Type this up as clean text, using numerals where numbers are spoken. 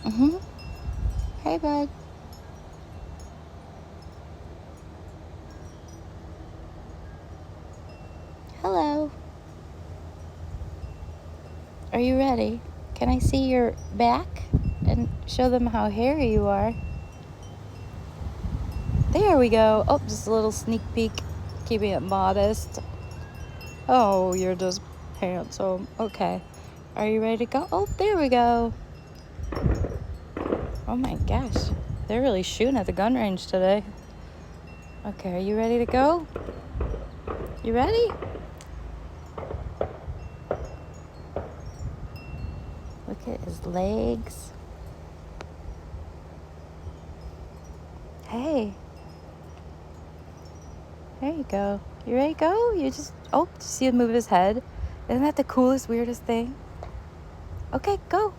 Mm-hmm. Hey, bud. Hello. Are you ready? Can I see your back and show them how hairy you are? There we go. Oh, just a little sneak peek, keeping it modest. Oh, you're just handsome. Okay. Are you ready to go? Oh, there we go. Oh my gosh. They're really shooting at the gun range today. Okay, are you ready to go? You ready? Look at his legs. Hey. There you go. You ready to go? You just, oh, see him move his head? Isn't that the coolest, weirdest thing? Okay, go.